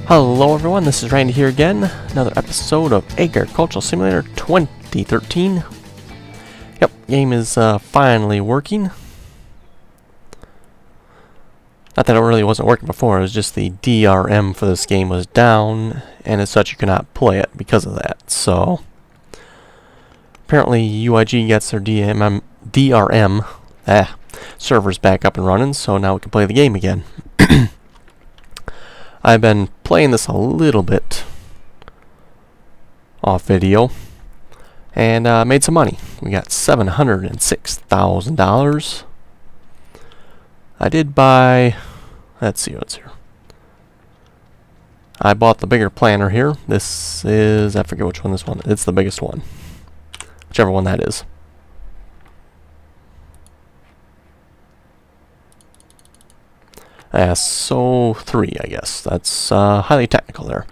Hello everyone, this is Randy here again. Another episode of Agricultural Simulator 2013. Yep, game is finally working. Not that it really wasn't working before, it was just the DRM for this game was down, and as such you cannot play it because of that. So, apparently UIG gets their DRM servers back up and running, so now we can play the game again. I've been playing this a little bit off video and made some money. We got $706,000. I did buy, let's see what's here. I bought the bigger planter here. This is, I forget which one this one is. It's the biggest one. Whichever one that is. So 3, I guess. That's highly technical there.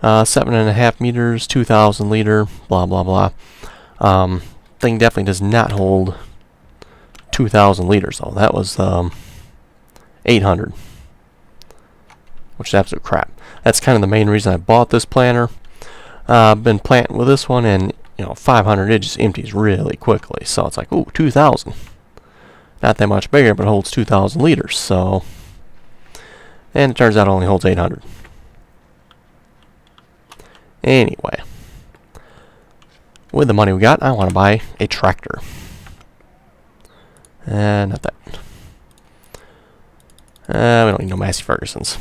7.5 meters, 2,000 liter, blah blah blah. Thing definitely does not hold 2,000 liters though. That was 800, which is absolute crap. That's kind of the main reason I bought this planter. I've been planting with this one, and 500 it just empties really quickly. So it's like, ooh, 2,000. Not that much bigger, but it holds 2,000 liters, so... And it turns out it only holds 800. Anyway. With the money we got, I want to buy a tractor. Not that. We don't need no Massey Fergusons.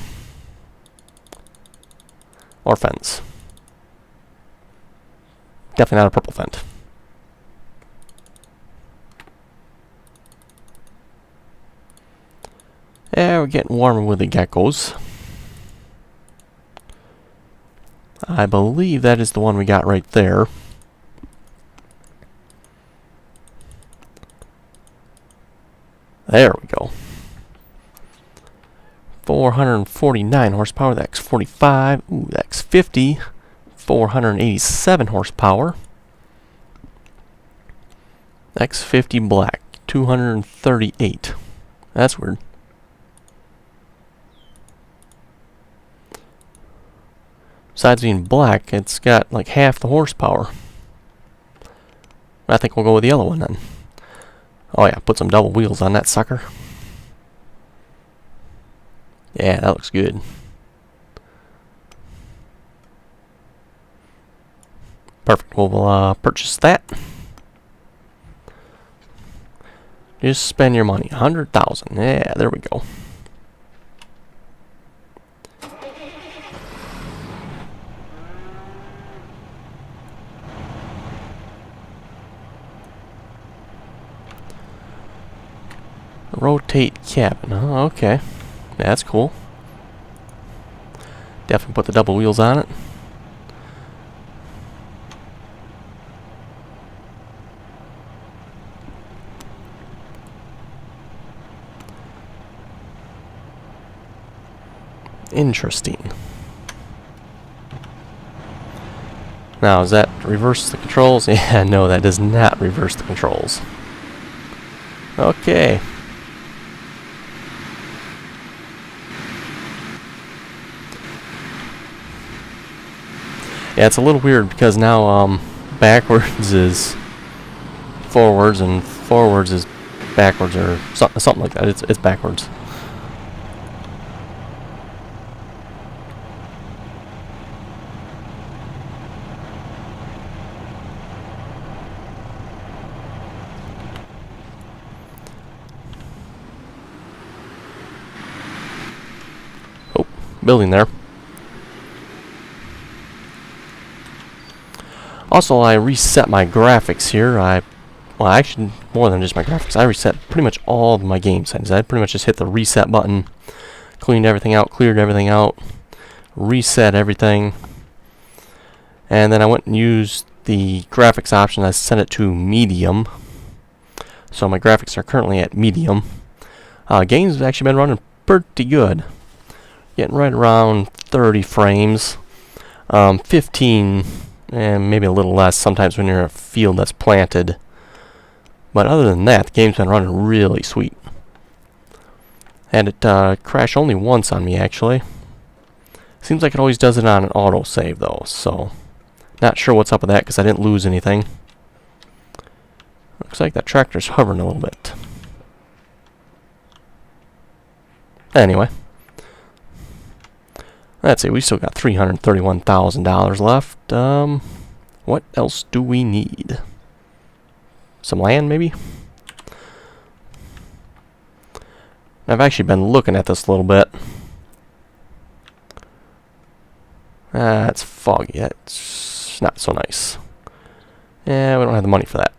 Or Fendt. Definitely not a purple Fendt. Yeah, we're getting warmer with the geckos. I believe that is the one we got right there. There we go. 449 horsepower, the X45. Ooh, the X50. 487 horsepower. X50 black. 238. That's weird. Besides being black, it's got like half the horsepower. I think we'll go with the yellow one then. Oh yeah, put some double wheels on that sucker. Yeah, that looks good. Perfect. We'll purchase that. Just spend your money. 100,000. Yeah, there we go. Rotate cabin. Oh, okay. Yeah, that's cool. Definitely put the double wheels on it. Interesting. Now, does that reverse the controls? Yeah, no, that does not reverse the controls. Okay. Yeah, it's a little weird because now backwards is forwards and forwards is backwards, or something like that. It's backwards. Oh, building there. Also, I reset my graphics here. Well, actually, more than just my graphics. I reset pretty much all of my game settings. I pretty much just hit the reset button, cleaned everything out, cleared everything out, reset everything, and then I went and used the graphics option. I set it to medium. So my graphics are currently at medium. Game's actually been running pretty good. Getting right around 30 frames. 15... and maybe a little less sometimes when you're in a field that's planted. But other than that, the game's been running really sweet. Had it crash only once on me, actually. Seems like it always does it on an autosave though, so not sure what's up with that because I didn't lose anything. Looks like that tractor's hovering a little bit. Anyway. Let's see, we still got $331,000 left. What else do we need? Some land, maybe? I've actually been looking at this a little bit. It's foggy. It's not so nice. Yeah, we don't have the money for that.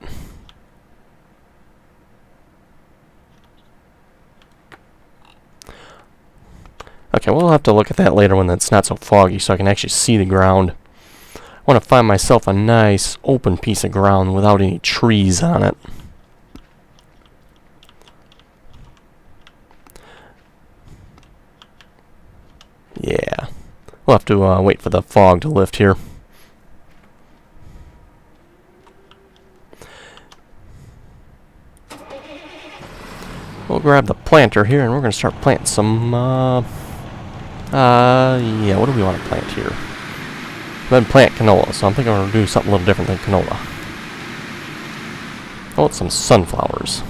Okay, we'll have to look at that later when it's not so foggy so I can actually see the ground. I want to find myself a nice open piece of ground without any trees on it. Yeah. We'll have to wait for the fog to lift here. We'll grab the planter here and we're going to start planting some, yeah, what do we want to plant here? Then plant canola, so I'm thinking we're going to do something a little different than canola. I want some sunflowers.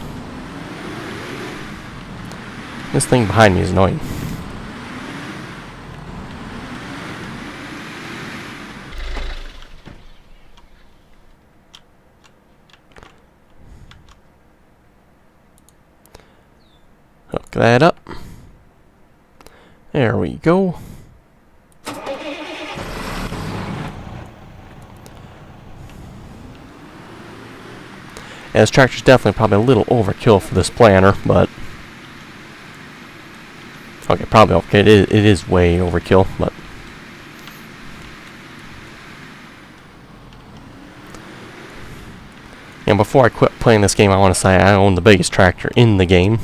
This thing behind me is annoying. Hook that up. There we go. Yeah, this tractor's definitely probably a little overkill for this planter, but okay, probably okay. It is way overkill, but and before I quit playing this game, I want to say I own the biggest tractor in the game.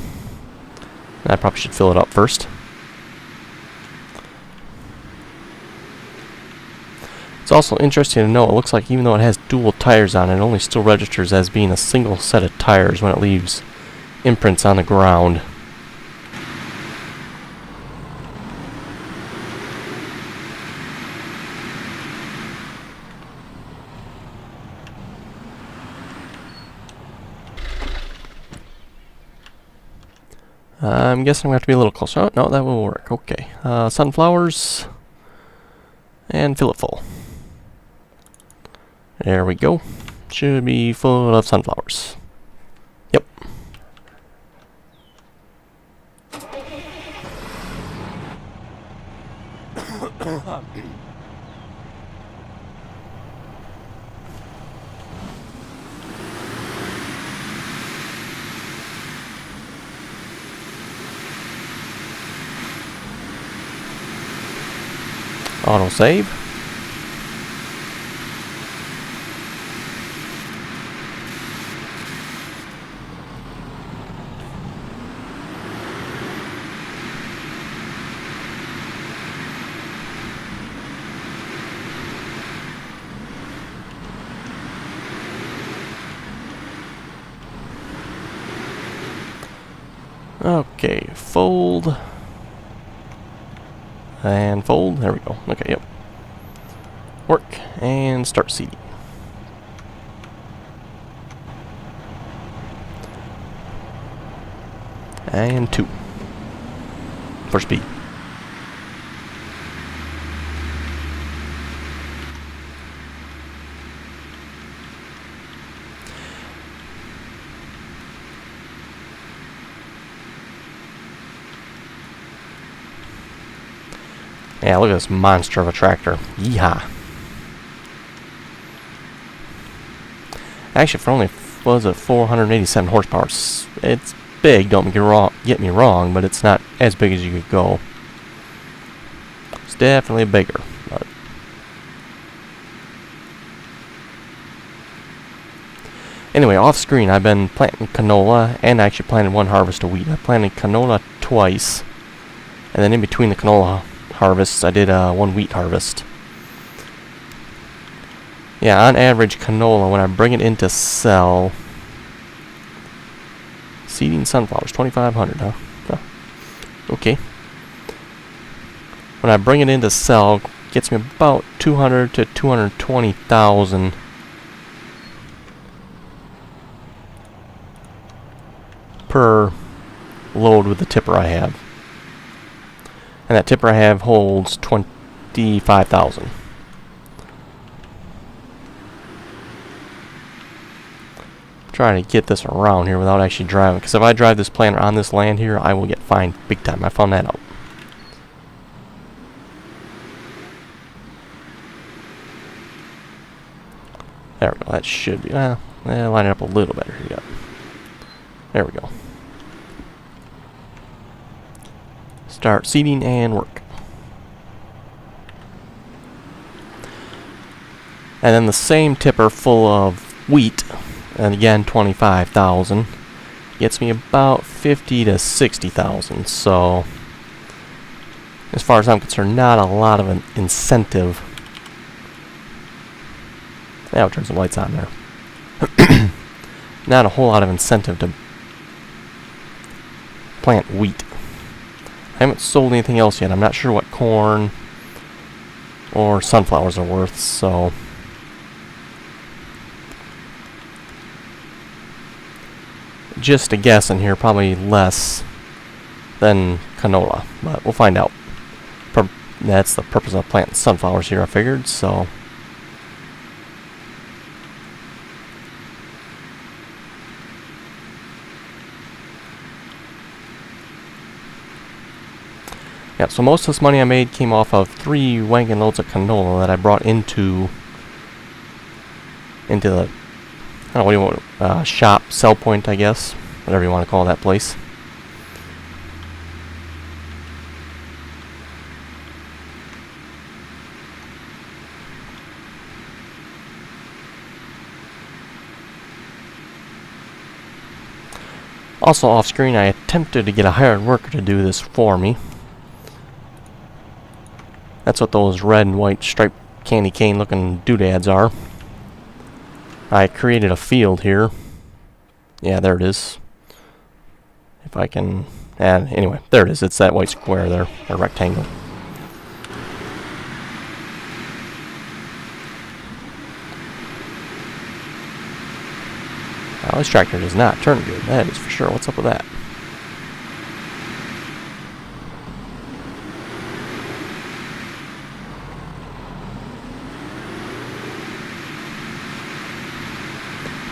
I probably should fill it up first. It's also interesting to know, it looks like even though it has dual tires on it, it only still registers as being a single set of tires when it leaves imprints on the ground. I'm guessing I'm going to have to be a little closer. Oh, no, that will work. Okay. Sunflowers. And fill it full. There we go. Should be full of sunflowers. Yep. Auto save. Okay, fold. And fold. There we go. Okay, yep. Work. And start seeding. And 2. For speed. Yeah, look at this monster of a tractor. Yeehaw. Actually, for only, what was it, 487 horsepower, it's big, don't get me wrong, but it's not as big as you could go. It's definitely bigger. But anyway, off screen, I've been planting canola, and I actually planted one harvest of wheat. I planted canola twice, and then in between the canola harvests, I did one wheat harvest. Yeah, on average, canola, when I bring it in to sell, seeding sunflowers, 2,500, huh? Okay. when I bring it in to sell, it gets me about 200 to 220,000 per load with the tipper I have. And that tipper I have holds 25,000. Trying to get this around here without actually driving, because if I drive this planter on this land here, I will get fined big time. I found that out. There we go. That should be line it up a little better here. Yep. There we go. Start seeding and work. And then the same tipper full of wheat, and again 25,000, gets me about 50 to 60,000. So as far as I'm concerned, not a lot of an incentive. Now I'll turn some lights on there. Not a whole lot of incentive to plant wheat. I haven't sold anything else yet. I'm not sure what corn or sunflowers are worth, so just a guess in here, probably less than canola, but we'll find out. That's the purpose of planting sunflowers here, I figured, so yeah, so most of this money I made came off of 3 wagon loads of canola that I brought into the, I don't know, what do you want, shop, sell point, I guess, whatever you want to call that place. Also off screen, I attempted to get a hired worker to do this for me. That's what those red and white striped candy cane looking doodads are. I created a field here. Yeah, there it is. If I can add, anyway, there it is. It's that white square there, a rectangle. Now this tractor does not turn good, that is for sure. What's up with that?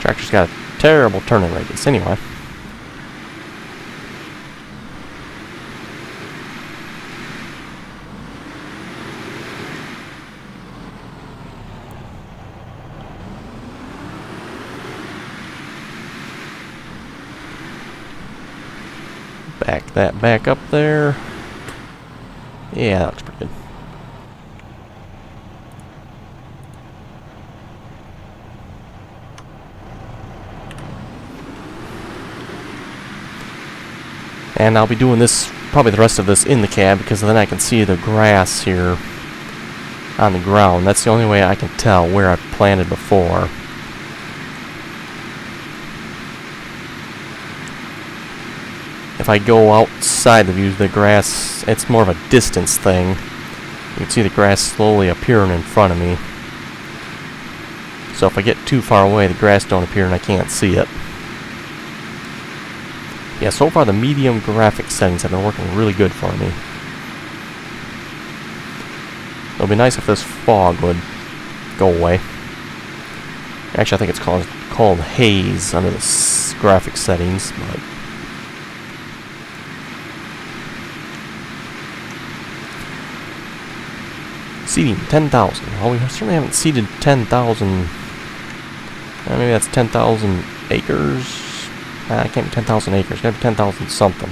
Tractor's got a terrible turning radius anyway. Back that back up there. Yeah, that looks pretty good. And I'll be doing this, probably the rest of this in the cab, because then I can see the grass here on the ground. That's the only way I can tell where I've planted before. If I go outside the view, the grass, it's more of a distance thing. You can see the grass slowly appearing in front of me. So if I get too far away, the grass don't appear and I can't see it. Yeah, so far the medium graphic settings have been working really good for me. It would be nice if this fog would go away. Actually, I think it's called haze under the graphic settings, but seeding 10,000. Well, we certainly haven't seeded 10,000. Maybe that's 10,000 acres. I can't be 10,000 acres. It's gotta be 10,000 something.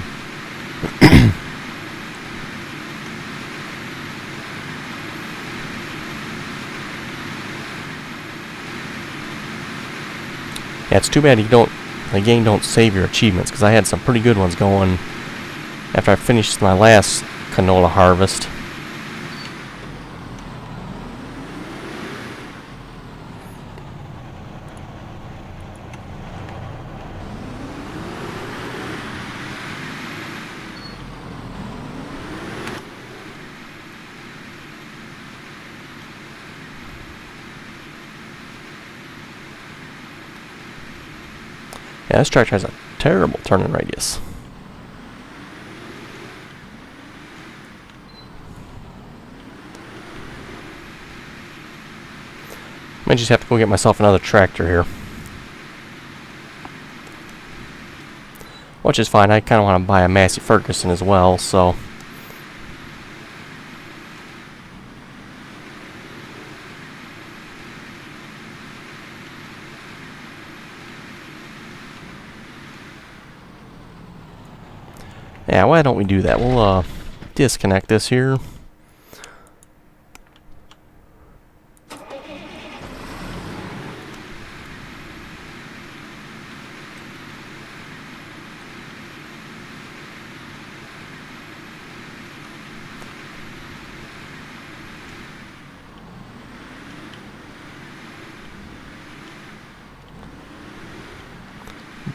Yeah, it's too bad the game don't save your achievements, because I had some pretty good ones going after I finished my last canola harvest. Yeah, this tractor has a terrible turning radius. Might just have to go get myself another tractor here. Which is fine. I kind of want to buy a Massey Ferguson as well, so... yeah, why don't we do that? We'll disconnect this here.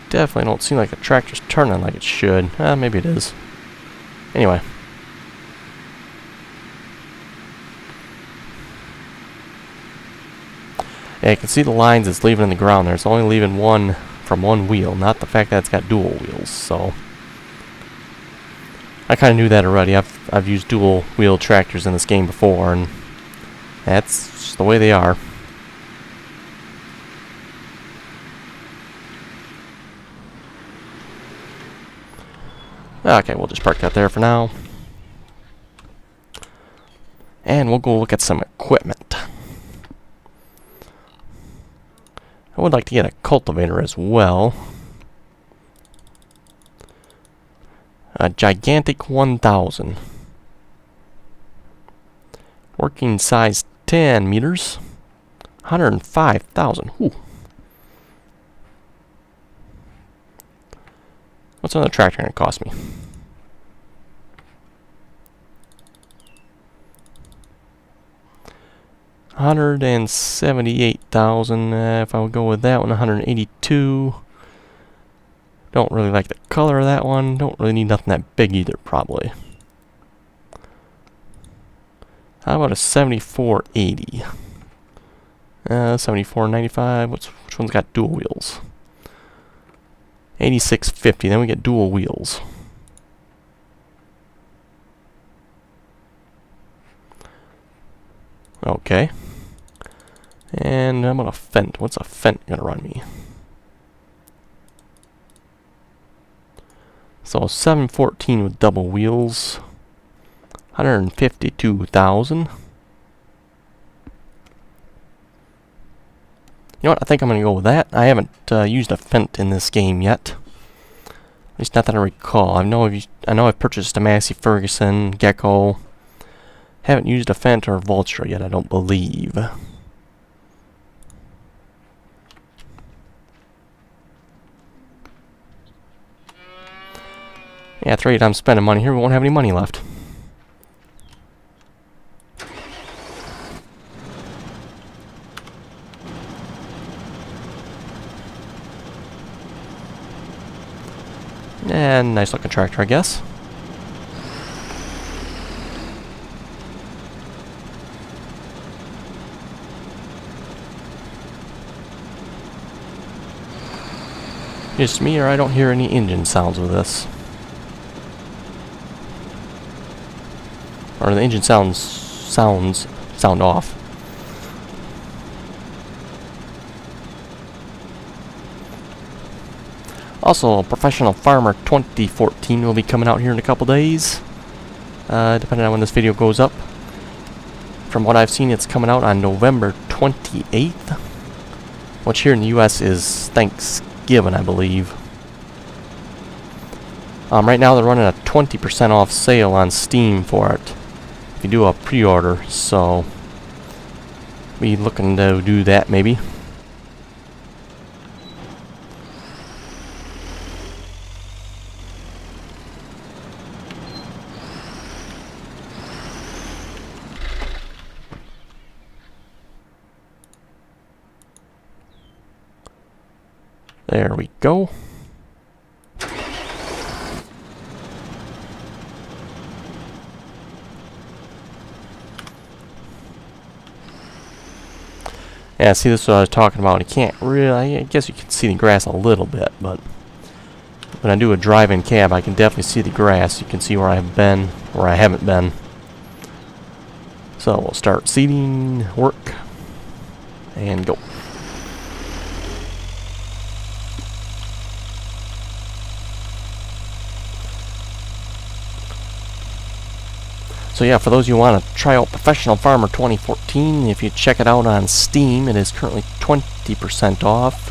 Definitely don't seem like the tractor's turning like it should. Maybe it is. Anyway. Yeah, you can see the lines it's leaving in the ground there. It's only leaving one from one wheel, not the fact that it's got dual wheels, so... I kind of knew that already. I've used dual wheel tractors in this game before, and that's just the way they are. Okay, we'll just park that there for now. And we'll go look at some equipment. I would like to get a cultivator as well. A gigantic 1000. Working size 10 meters. 105,000. Whew. What's another tractor going to cost me? $178,000. If I would go with that one, 182. Don't really like the color of that one. Don't really need nothing that big either, probably. How about a 7480? 7495. Which one's got dual wheels? 8650. Then we get dual wheels. Okay. And I'm gonna Fent. What's a Fent gonna run me? So 714 with double wheels. 152,000. You know what? I think I'm gonna go with that. I haven't used a Fent in this game yet. At least not that I recall. I know I've purchased a Massey Ferguson, Gecko. Haven't used a Fent or a Vulture yet, I don't believe. Yeah, at the rate I'm spending money here, we won't have any money left. And nice looking tractor, I guess. Just me, or I don't hear any engine sounds with this. Or the engine sound off. Also, Professional Farmer 2014 will be coming out here in a couple days. Depending on when this video goes up. From what I've seen, it's coming out on November 28th. Which here in the US is Thanksgiving, I believe. Right now they're running a 20% off sale on Steam for it. If you do a pre-order, so... be looking to do that maybe. There we go. Yeah, see, this is what I was talking about. You can't really, I guess you can see the grass a little bit, but when I do a drive-in cab, I can definitely see the grass. You can see where I've been, where I haven't been. So we'll start seeding work and go. So yeah, for those of you who want to try out Professional Farmer 2014, if you check it out on Steam, it is currently 20% off.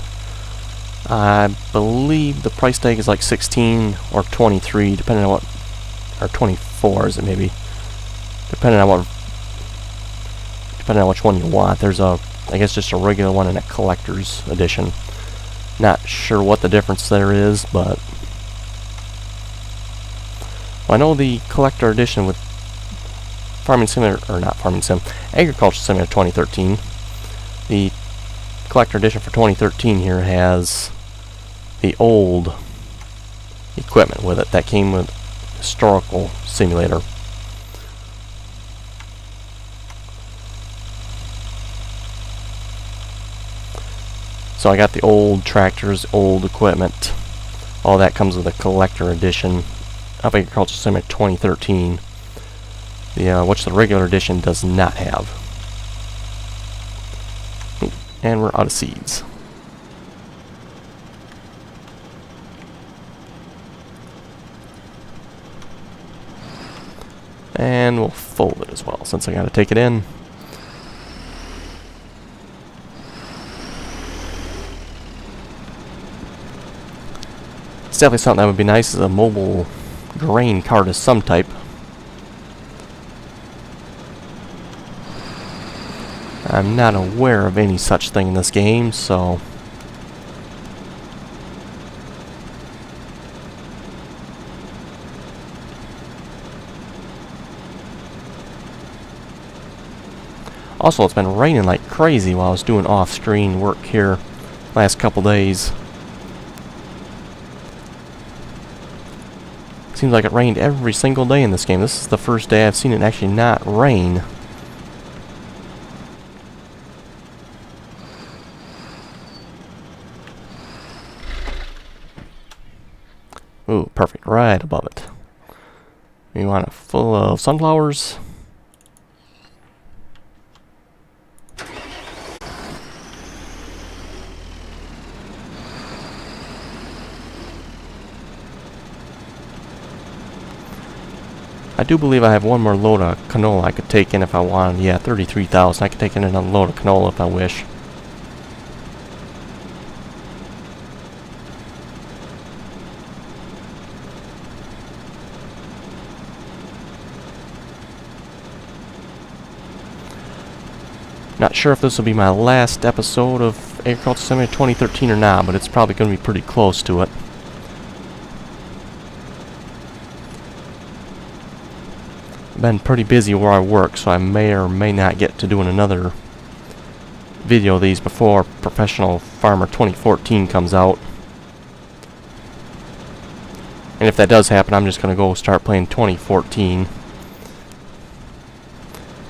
I believe the price tag is like 16 or 23, depending on what, or 24 is it maybe, depending on which one you want. There's a, I guess just a regular one and a collector's edition. Not sure what the difference there is, but well, I know the collector edition with Farming Simulator, or not Farming Sim, Agriculture Simulator 2013. The collector edition for 2013 here has the old equipment with it that came with Historical Simulator. So I got the old tractors, old equipment. All that comes with a collector edition of Agriculture Simulator 2013. Which the regular edition does not have. And we're out of seeds. And we'll fold it as well, since I gotta take it in. It's definitely something that would be nice, is a mobile grain cart of some type. I'm not aware of any such thing in this game, so also it's been raining like crazy while I was doing off-screen work here last couple days. Seems like it rained every single day in this game. This is the first day I've seen it actually not rain. Ooh, perfect, right above it. We want it full of sunflowers. I do believe I have one more load of canola I could take in if I wanted. Yeah, 33,000. I could take in another load of canola if I wish. Not sure if this will be my last episode of Agriculture Simulator 2013 or not, but it's probably going to be pretty close to it. I've been pretty busy where I work, so I may or may not get to doing another video of these before Professional Farmer 2014 comes out. And if that does happen, I'm just going to go start playing 2014.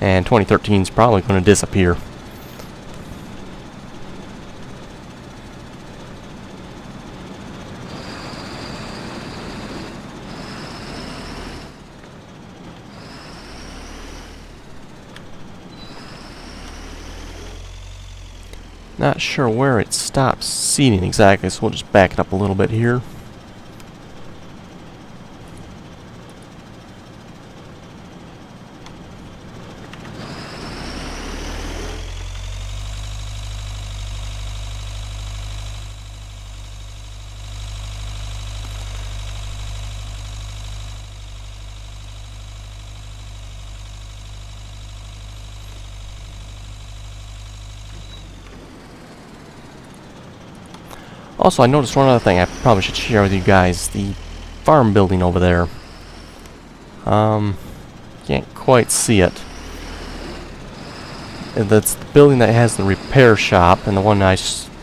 And 2013 is probably going to disappear. Not sure where it stops seeding exactly, so we'll just back it up a little bit here. Also, I noticed one other thing I probably should share with you guys. The farm building over there. Can't quite see it. That's the building that has the repair shop and the one I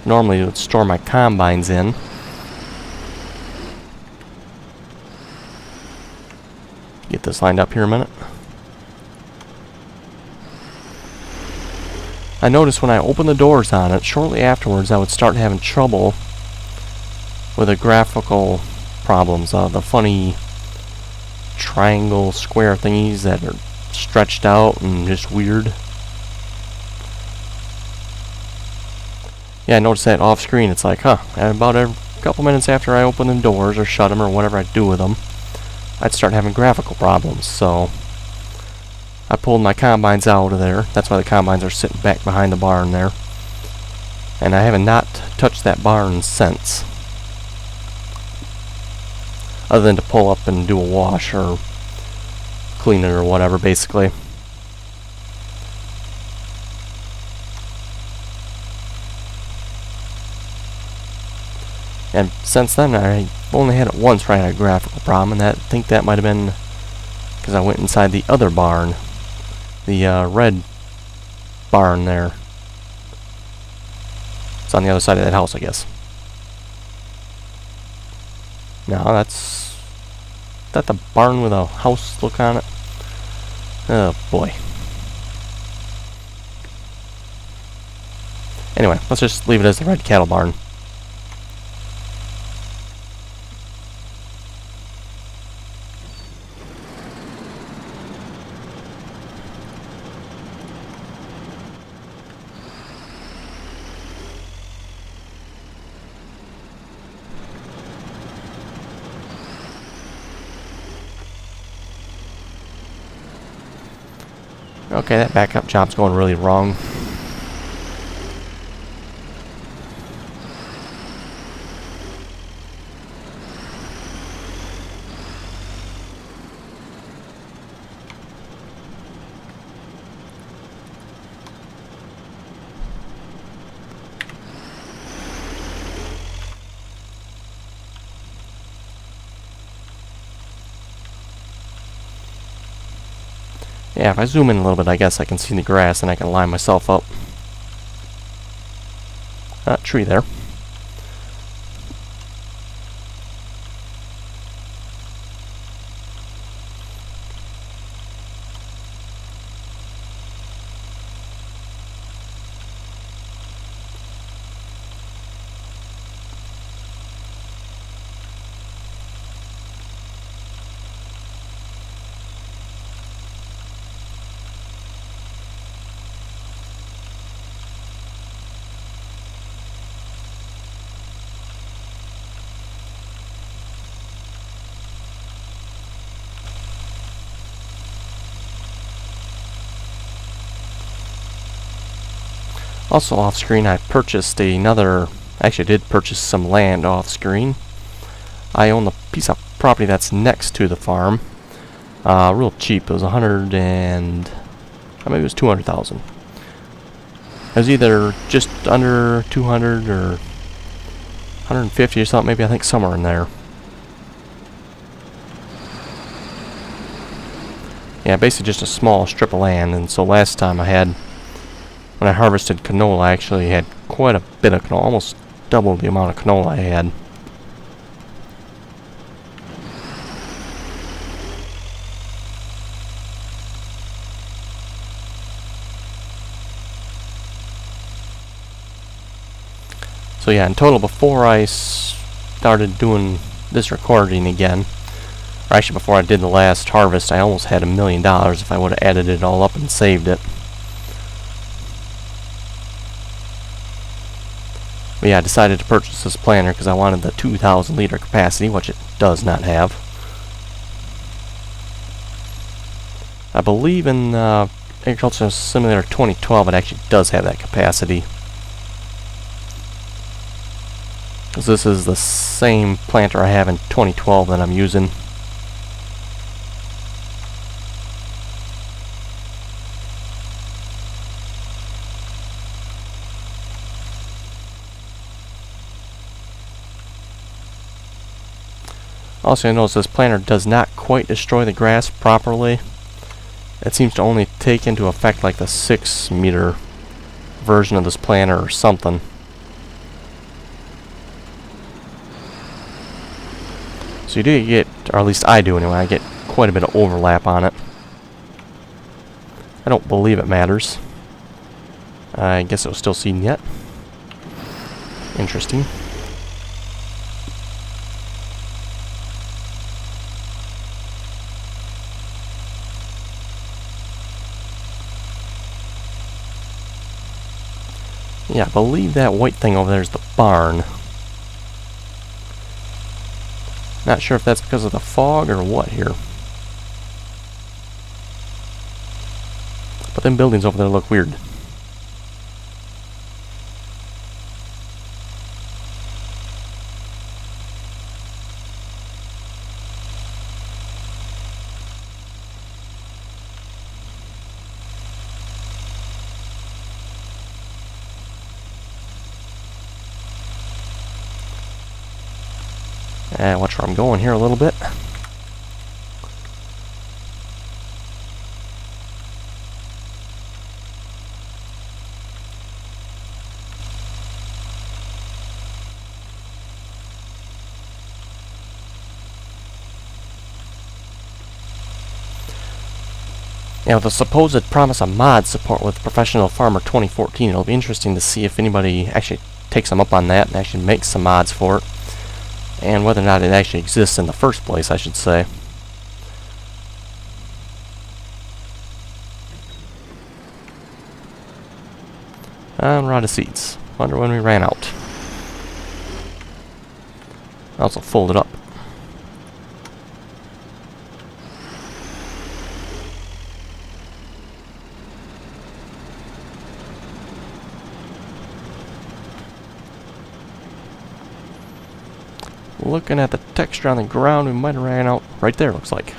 normally would store my combines in. Get this lined up here a minute. I noticed when I opened the doors on it, shortly afterwards I would start having trouble with the graphical problems, the funny triangle square thingies that are stretched out and just weird. Yeah, I noticed that off screen. It's like, about a couple minutes after I open the doors or shut them or whatever I do with them, I'd start having graphical problems. So I pulled my combines out of there. That's why the combines are sitting back behind the barn there. And I haven't not touched that barn since. Other than to pull up and do a wash or clean it or whatever, basically. And since then, I've only had it once where I had a graphical problem, and I think that might have been because I went inside the other barn. The red barn there. It's on the other side of that house, I guess. No, that's... Is that the barn with a house look on it? Oh, boy. Anyway, let's just leave it as the red cattle barn. Okay, that backup job's going really wrong. Yeah, if I zoom in a little bit, I guess I can see the grass and I can line myself up. Tree there. Also off screen, I purchased another, actually I did purchase some land off screen. I own the piece of property that's next to the farm. Real cheap. It was maybe it was 200,000. It was either just under 200 or 150 or something, maybe, I think somewhere in there. Yeah, basically just a small strip of land. And so last time when I harvested canola, I actually had quite a bit of canola, almost double the amount of canola I had. So yeah, in total, before I started doing this recording again, or actually before I did the last harvest, I almost had $1 million if I would have added it all up and saved it. But yeah, I decided to purchase this planter because I wanted the 2,000 liter capacity, which it does not have. I believe in Agricultural Simulator 2012 it actually does have that capacity. Because this is the same planter I have in 2012 that I'm using. Also, I notice this planter does not quite destroy the grass properly. It seems to only take into effect like the 6-meter version of this planter or something. So you do get, or at least I do anyway, I get quite a bit of overlap on it. I don't believe it matters. I guess it was still seeding yet. Interesting. Yeah, I believe that white thing over there is the barn. Not sure if that's because of the fog or what here. But them buildings over there look weird. Watch where I'm going here a little bit. Now, with the supposed promise of mod support with Professional Farmer 2014, it'll be interesting to see if anybody actually takes them up on that and actually makes some mods for it. And whether or not it actually exists in the first place, I should say. And we're out of seeds. Wonder when we ran out. Also folded up. Looking at the texture on the ground, we might have ran out right there, looks like.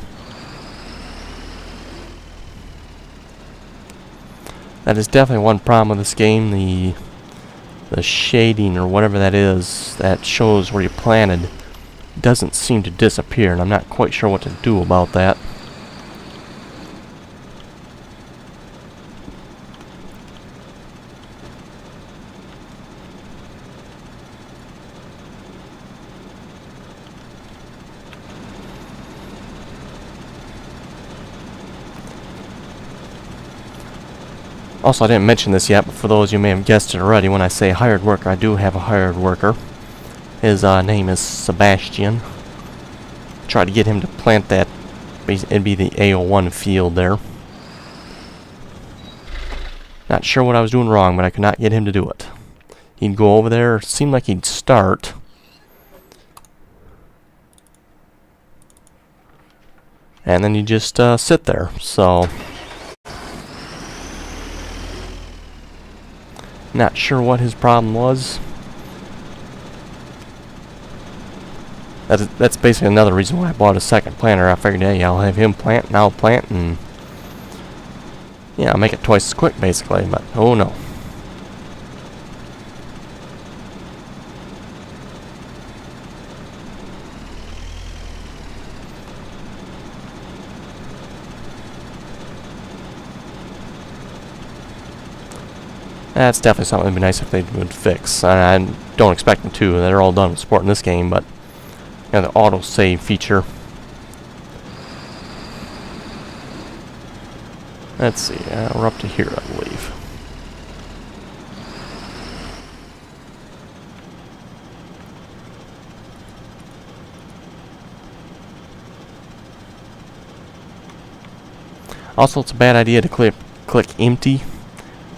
That is definitely one problem with this game, the shading or whatever that is that shows where you planted doesn't seem to disappear, and I'm not quite sure what to do about that. Also, I didn't mention this yet, but for those you may have guessed it already, when I say hired worker, I do have a hired worker. His name is Sebastian. Try to get him to plant that. It'd be the AO1 field there. Not sure what I was doing wrong, but I could not get him to do it. He'd go over there, seemed like he'd start. And then he'd just sit there, so... Not sure what his problem was. That's basically another reason why I bought a second planter. I figured, hey, I'll have him plant and I'll plant, and yeah, I'll make it twice as quick basically, but oh no. That's definitely something that'd be nice if they would fix. I don't expect them to. They're all done with supporting this game, but you know, the auto-save feature. Let's see, we're up to here, I believe. Also, it's a bad idea to click empty.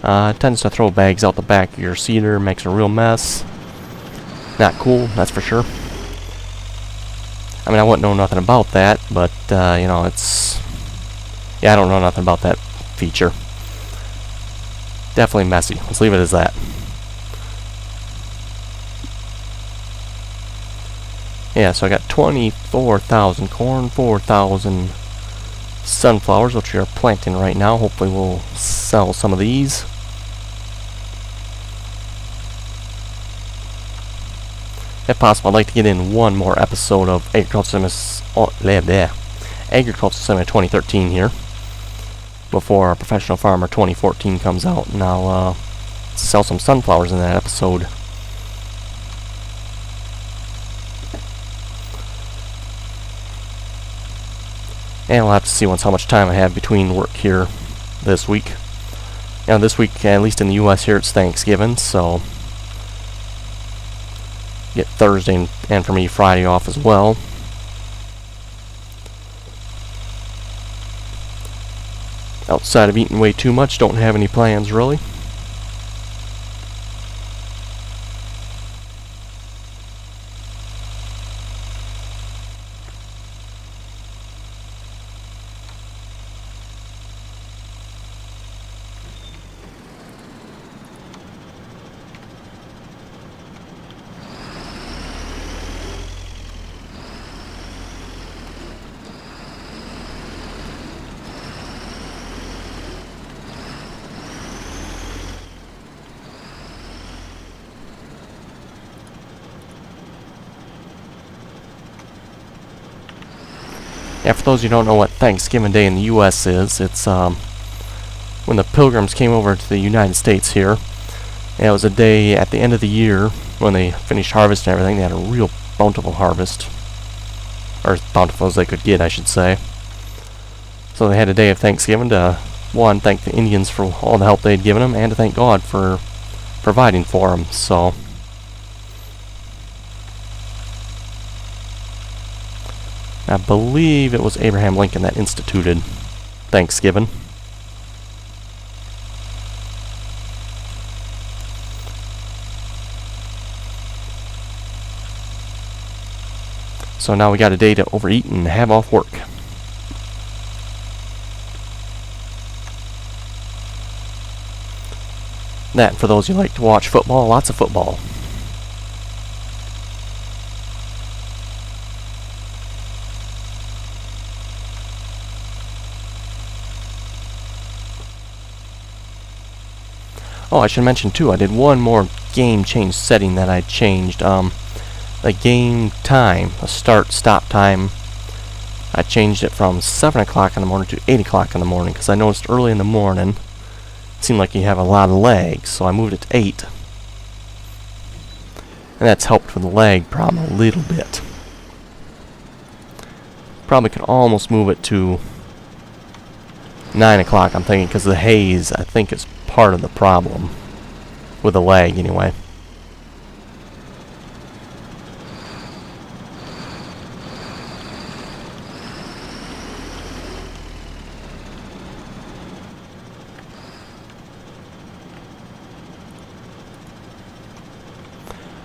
It tends to throw bags out the back of your seeder, makes a real mess. Not cool, that's for sure. I mean, I wouldn't know nothing about that, but, you know, it's... Yeah, I don't know nothing about that feature. Definitely messy. Let's leave it as that. Yeah, so I got 24,000 corn, 4,000 sunflowers, which we are planting right now. Hopefully we'll sell some of these. If possible, I'd like to get in one more episode of Agriculture Simulator 2013 here before Professional Farmer 2014 comes out, and I'll sell some sunflowers in that episode. And we'll have to see how much time I have between work here this week. Now this week, at least in the U.S. here, it's Thanksgiving, so get Thursday and for me Friday off as well. Outside of eating way too much, don't have any plans really. Yeah, for those of you who don't know what Thanksgiving Day in the U.S. is, it's when the Pilgrims came over to the United States here. And it was a day at the end of the year when they finished harvest and everything. They had a real bountiful harvest, or as bountiful as they could get, I should say. So they had a day of Thanksgiving to, one, thank the Indians for all the help they had given them, and to thank God for providing for them. So I believe it was Abraham Lincoln that instituted Thanksgiving. So now we got a day to overeat and have off work. That, for those who like to watch football, lots of football. Oh, I should mention too, I did one more game change setting that I changed. The game time, the start-stop time, I changed it from 7 o'clock in the morning to 8 o'clock in the morning, because I noticed early in the morning it seemed like you have a lot of lag, so I moved it to 8. And that's helped with the lag problem a little bit. Probably could almost move it to 9 o'clock, I'm thinking, because the haze, I think, is part of the problem with the lag anyway.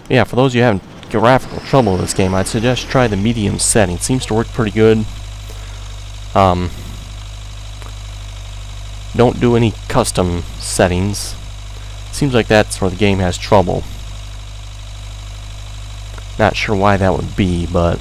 Yeah, for those of you having graphical trouble with this game, I'd suggest try the medium setting. It seems to work pretty good. Don't do any custom settings. Seems like that's where the game has trouble. Not sure why that would be, but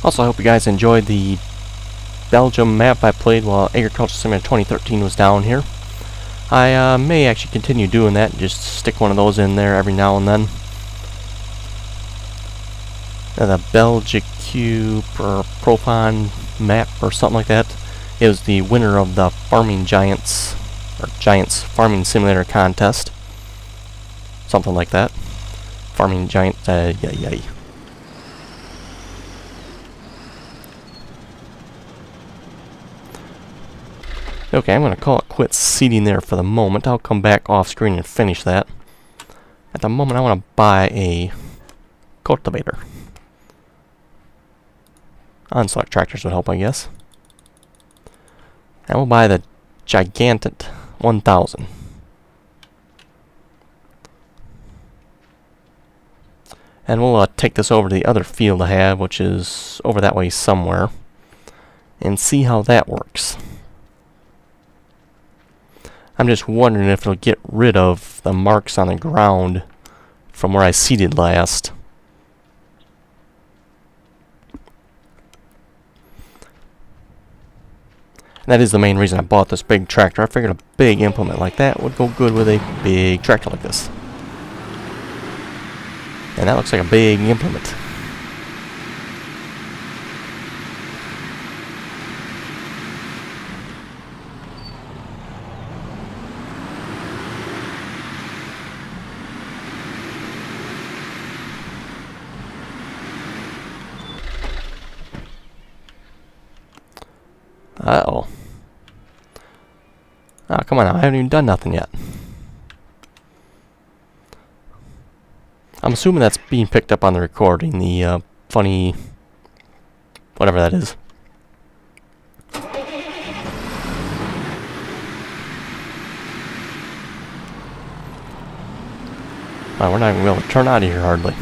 also, I hope you guys enjoyed the Belgium map I played while Agriculture Simulator 2013 was down here. I may actually continue doing that, just stick one of those in there every now and then. The Belgique or Profon map or something like that. It was the winner of the Farming Giants, or Giants Farming Simulator contest. Something like that. Farming Giant, yay. Okay, I'm going to call it quits seeding there for the moment. I'll come back off screen and finish that. At the moment, I want to buy a cultivator. Unselect tractors would help, I guess. And we'll buy the gigantic 1000. And we'll take this over to the other field I have, which is over that way somewhere, and see how that works. I'm just wondering if it'll get rid of the marks on the ground from where I seeded last. And that is the main reason I bought this big tractor. I figured a big implement like that would go good with a big tractor like this. And that looks like a big implement. Uh-oh. Oh, come on now. I haven't even done nothing yet. I'm assuming that's being picked up on the recording, the funny... whatever that is. Wow, we're not even able to turn out of here hardly.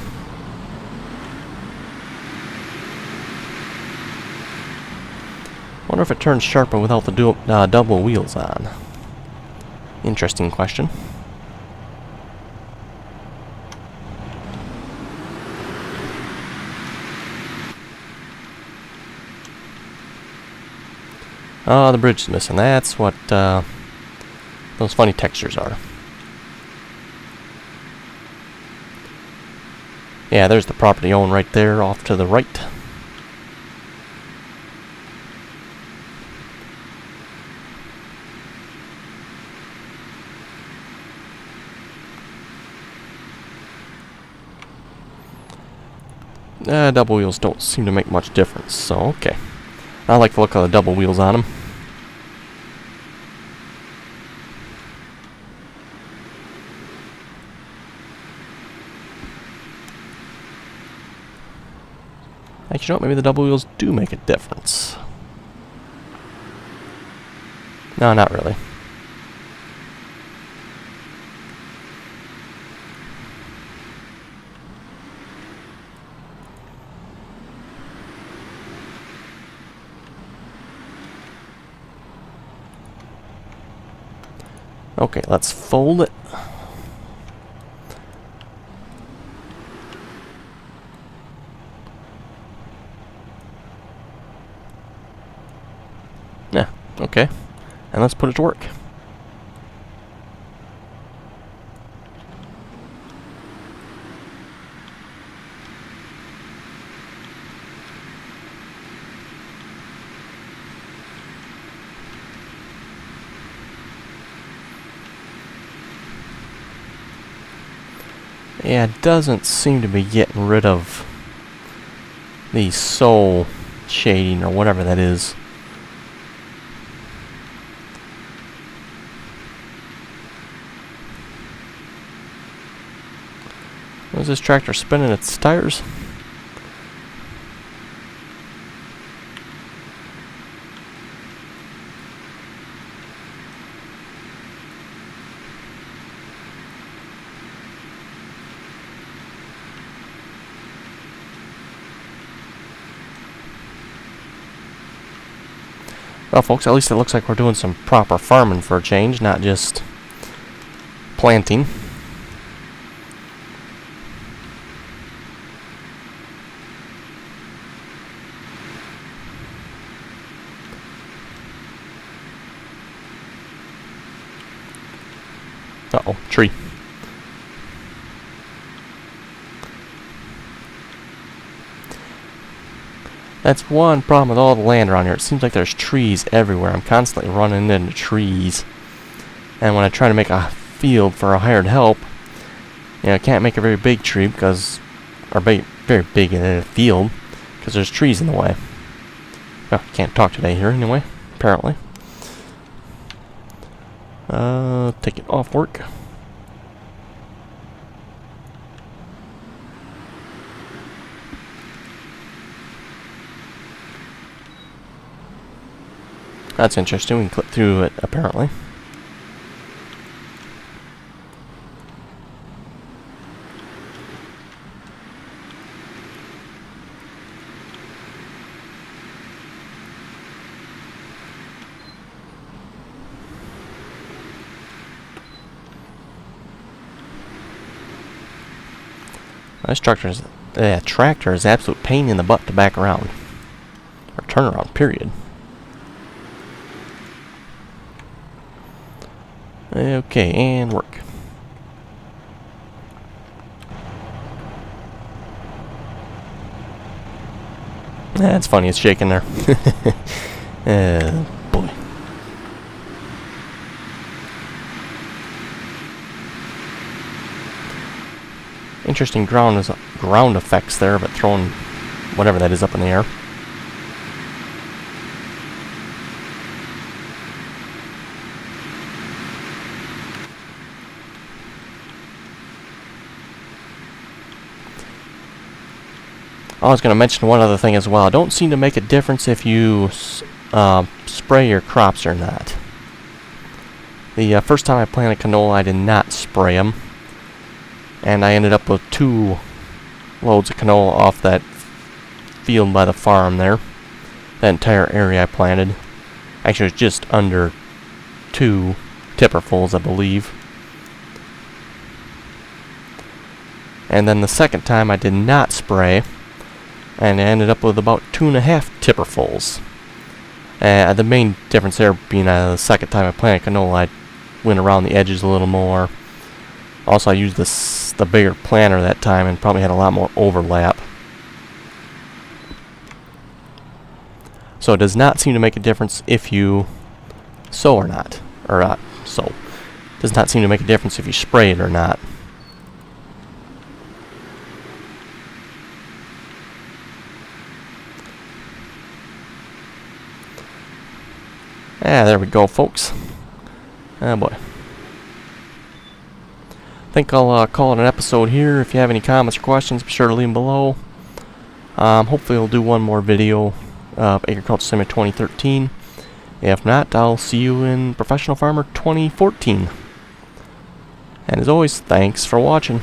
Wonder if it turns sharper without the double wheels on. Interesting question. Oh, the bridge is missing. That's what those funny textures are. Yeah, there's the property owned right there off to the right. Double wheels don't seem to make much difference, so okay. I like the look of the double wheels on them. Actually, you know what? Maybe the double wheels do make a difference. No, not really. Okay, let's fold it. Yeah, okay. And let's put it to work. Yeah, it doesn't seem to be getting rid of the soul shading or whatever that is. Was this tractor spinning its tires? Well, folks, at least it looks like we're doing some proper farming for a change, not just planting. Uh-oh, tree. That's one problem with all the land around here. It seems like there's trees everywhere. I'm constantly running into trees. And when I try to make a field for a hired help, you know, I can't make a very big tree because, or very big in a field, because there's trees in the way. Well, can't talk today here anyway, apparently. Take it off work. That's interesting. We can clip through it, apparently. This tractor is absolute pain in the butt to back around. Or turn around, period. Okay, and work. That's funny, it's shaking there. Boy. Interesting ground effects there, but throwing whatever that is up in the air. I was going to mention one other thing as well. It don't seem to make a difference if you spray your crops or not. The first time I planted canola, I did not spray them. And I ended up with 2 loads of canola off that field by the farm there. That entire area I planted. Actually, it was just under 2 tipperfuls, I believe. And then the second time I did not spray. And I ended up with about 2.5 tipperfuls. The main difference there being the second time I planted canola, I went around the edges a little more. Also, I used the bigger planter that time and probably had a lot more overlap. So it does not seem to make a difference if you sow or not. Or sow. It does not seem to make a difference if you spray it or not. There we go, folks. Oh boy. I think I'll call it an episode here. If you have any comments or questions, be sure to leave them below. Hopefully I'll do one more video of Agriculture Simulator 2013. If not, I'll see you in Professional Farmer 2014. And as always, thanks for watching.